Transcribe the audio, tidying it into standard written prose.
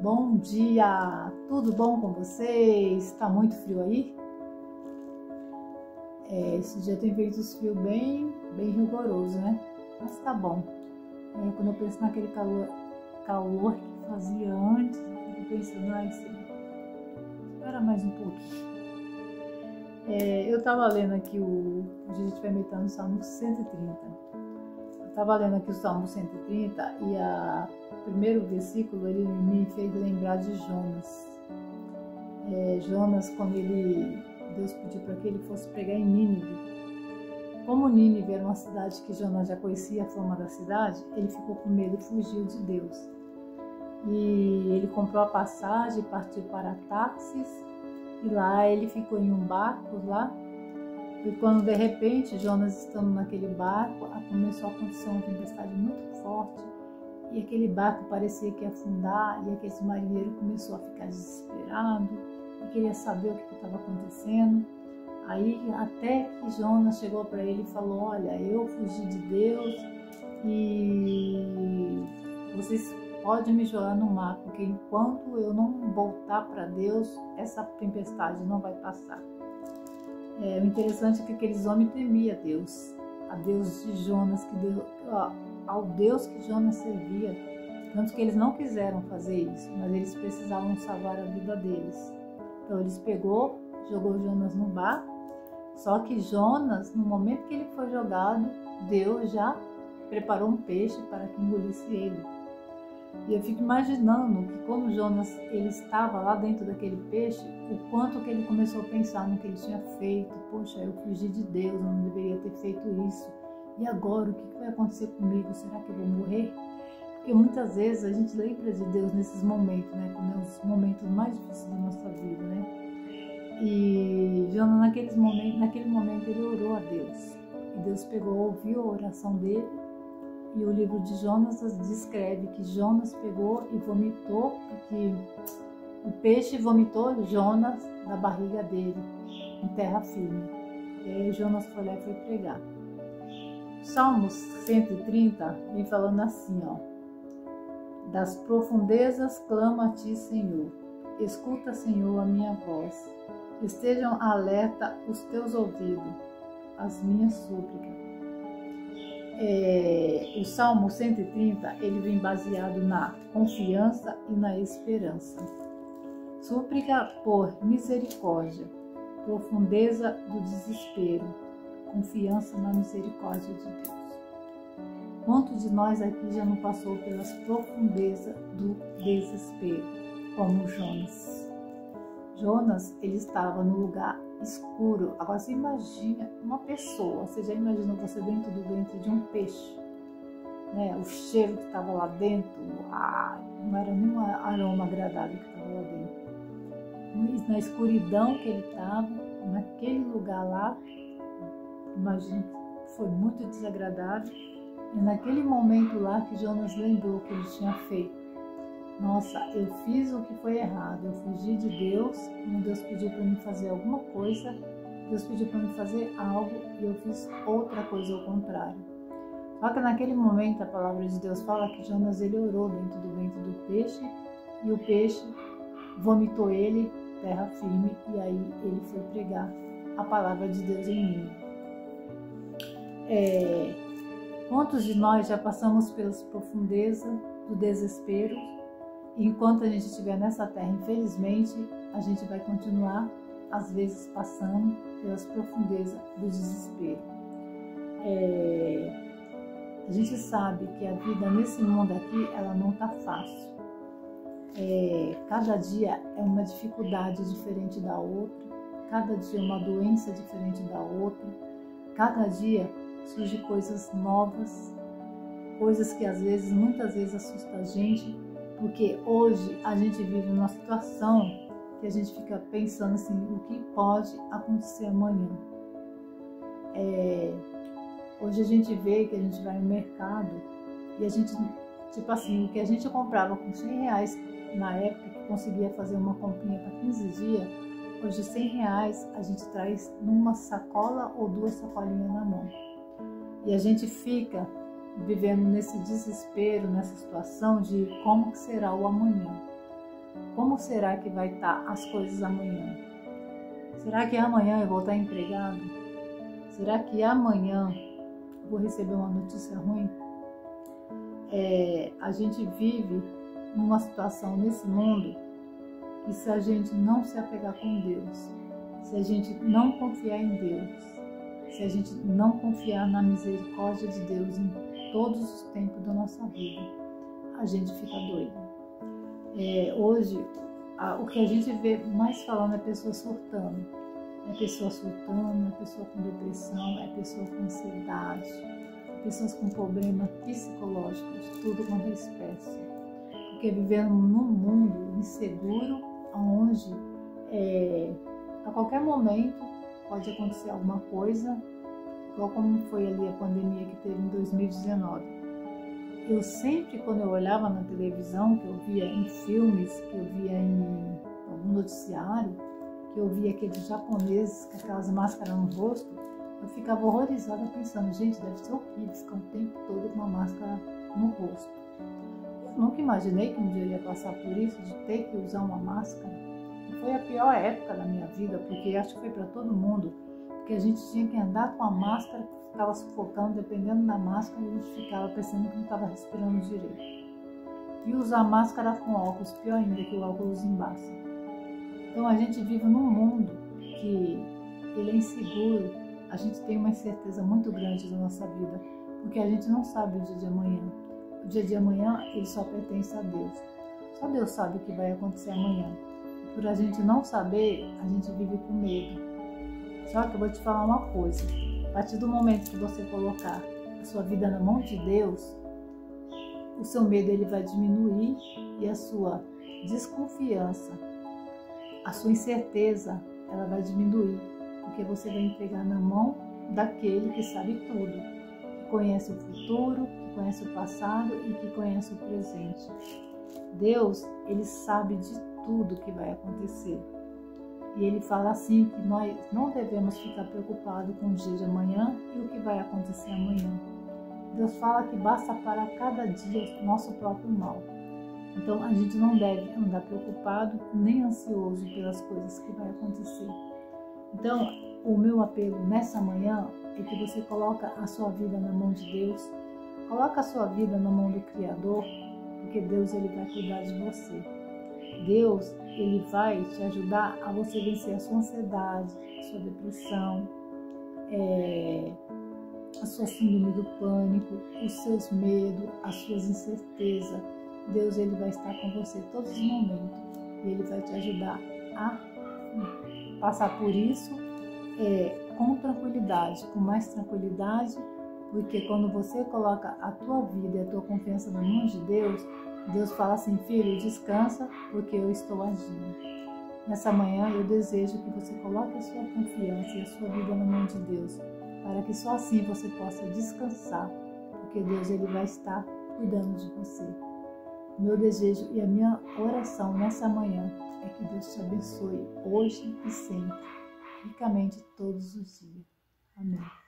Bom dia! Tudo bom com vocês? Está muito frio aí? Esse dia tem feito os frios bem rigoroso, né? Mas tá bom. Quando eu penso naquele calor que fazia antes, eu fico pensando, ai, espera mais um pouquinho. Eu tava lendo aqui hoje a gente vai meditar no Salmo 130. Eu tava lendo aqui o Salmo 130 e o primeiro versículo ele me fez lembrar de Jonas. Jonas, quando Deus pediu para que ele fosse pregar em Nínive. Como Nínive era uma cidade que Jonas já conhecia a fama da cidade, ele ficou com medo e fugiu de Deus. E ele comprou a passagem, partiu para Tarsis e lá ele ficou em um barco lá. E quando de repente Jonas estando naquele barco, começou a acontecer uma tempestade muito forte e aquele barco parecia que ia afundar e aquele marinheiro começou a ficar desesperado e queria saber o que estava acontecendo. Aí até que Jonas chegou para ele e falou: olha, eu fugi de Deus e vocês podem me jogar no mar, porque enquanto eu não voltar para Deus, essa tempestade não vai passar. O interessante é que aqueles homens temiam Deus, a Deus de Jonas, ao Deus que Jonas servia, tanto que eles não quiseram fazer isso, mas eles precisavam salvar a vida deles. Então eles jogou Jonas no barco, só que Jonas, no momento que ele foi jogado, Deus já preparou um peixe para que engolisse ele. E eu fico imaginando que quando Jonas ele estava lá dentro daquele peixe, o quanto que ele começou a pensar no que ele tinha feito. Poxa, eu fugi de Deus, eu não deveria ter feito isso. E agora, o que vai acontecer comigo? Será que eu vou morrer? Porque muitas vezes a gente lembra de Deus nesses momentos, né? Quando é os momentos mais difíceis da nossa vida, né? E Jonas, naquele momento, ele orou a Deus. E Deus ouviu a oração dele. E o livro de Jonas descreve que Jonas pegou e vomitou, porque o peixe vomitou Jonas da barriga dele, em terra firme. E aí Jonas foi lá e foi pregar. Salmos 130 vem falando assim, ó: das profundezas clamo a ti, Senhor. Escuta, Senhor, a minha voz. Estejam alerta os teus ouvidos, as minhas súplicas. O Salmo 130 ele vem baseado na confiança e na esperança. Súplica por misericórdia, profundeza do desespero, confiança na misericórdia de Deus. Quantos de nós aqui já não passou pelas profundezas do desespero, como Jonas? Jonas, ele estava no lugar escuro. Agora você imagina uma pessoa, você já imaginou você dentro do ventre de um peixe, né? O cheiro que estava lá dentro, não era nenhum aroma agradável que estava lá dentro. Na escuridão que ele estava, naquele lugar lá, imagina que foi muito desagradável. E naquele momento lá que Jonas lembrou o que ele tinha feito. Nossa, eu fiz o que foi errado, eu fugi de Deus, quando Deus pediu para mim fazer alguma coisa, Deus pediu para mim fazer algo e eu fiz outra coisa ao contrário. Só que naquele momento a palavra de Deus fala que Jonas ele orou dentro do ventre do peixe e o peixe vomitou ele, terra firme, e aí ele foi pregar a palavra de Deus em mim. Quantos de nós já passamos pelas profundezas do desespero? E enquanto a gente estiver nessa terra, infelizmente, a gente vai continuar, às vezes, passando pelas profundezas do desespero. A gente sabe que a vida nesse mundo aqui, ela não está fácil. Cada dia é uma dificuldade diferente da outra, cada dia é uma doença diferente da outra, cada dia surgem coisas novas, coisas que muitas vezes assustam a gente, porque hoje a gente vive numa situação que a gente fica pensando assim, o que pode acontecer amanhã. Hoje a gente vê que a gente vai no mercado e a gente, tipo assim, o que a gente comprava com R$100 na época, que conseguia fazer uma comprinha para 15 dias, hoje R$100 a gente traz numa sacola ou 2 sacolinhas na mão. E a gente fica vivendo nesse desespero, nessa situação de como será o amanhã. Como será que vai estar as coisas amanhã? Será que amanhã eu vou estar empregado? Será que amanhã eu vou receber uma notícia ruim? A gente vive numa situação nesse mundo que, se a gente não se apegar com Deus, se a gente não confiar em Deus, se a gente não confiar na misericórdia de Deus em todos os tempos da nossa vida, a gente fica doido. Hoje, o que a gente vê mais falando é pessoa surtando. É pessoa surtando, é pessoa com depressão, é pessoa com ansiedade, pessoas com problemas psicológicos, tudo quanto é espécie. Porque vivemos num mundo inseguro, onde a qualquer momento pode acontecer alguma coisa, igual como foi ali a pandemia que teve em 2019. Eu sempre, quando eu olhava na televisão, que eu via em filmes, que eu via em algum noticiário, que eu via aqueles japoneses com aquelas máscaras no rosto, eu ficava horrorizada pensando, gente, deve ser horrível ficar um tempo todo com uma máscara no rosto. Eu nunca imaginei que um dia eu ia passar por isso, de ter que usar uma máscara. E foi a pior época da minha vida, porque acho que foi para todo mundo, porque a gente tinha que andar com a máscara, ficava sufocando, dependendo da máscara, a gente ficava pensando que não estava respirando direito. E usar máscara com óculos, pior ainda, que o óculos embaça. Então a gente vive num mundo que ele é inseguro, a gente tem uma incerteza muito grande na nossa vida, porque a gente não sabe o dia de amanhã. O dia de amanhã, ele só pertence a Deus. Só Deus sabe o que vai acontecer amanhã. E por a gente não saber, a gente vive com medo. Só que eu vou te falar uma coisa. A partir do momento que você colocar a sua vida na mão de Deus, o seu medo ele vai diminuir e a sua desconfiança, a sua incerteza, ela vai diminuir, porque você vai entregar na mão daquele que sabe tudo, que conhece o futuro, que conhece o passado e que conhece o presente. Deus, ele sabe de tudo que vai acontecer. E ele fala assim que nós não devemos ficar preocupados com o dia de amanhã e o que vai acontecer amanhã. Deus fala que basta para cada dia o nosso próprio mal. Então a gente não deve andar preocupado nem ansioso pelas coisas que vai acontecer. Então o meu apelo nessa manhã é que você coloque a sua vida na mão de Deus, coloque a sua vida na mão do Criador, porque Deus ele vai cuidar de você. Deus, ele vai te ajudar a você vencer a sua ansiedade, a sua depressão, a sua síndrome do pânico, os seus medos, as suas incertezas. Deus, ele vai estar com você todos os momentos e ele vai te ajudar a passar por isso com tranquilidade, com mais tranquilidade, porque quando você coloca a tua vida e a tua confiança na mão de Deus, Deus fala assim, filho, descansa, porque eu estou agindo. Nessa manhã eu desejo que você coloque a sua confiança e a sua vida na mão de Deus, para que só assim você possa descansar, porque Deus ele vai estar cuidando de você. O meu desejo e a minha oração nessa manhã é que Deus te abençoe hoje e sempre, ricamente todos os dias. Amém.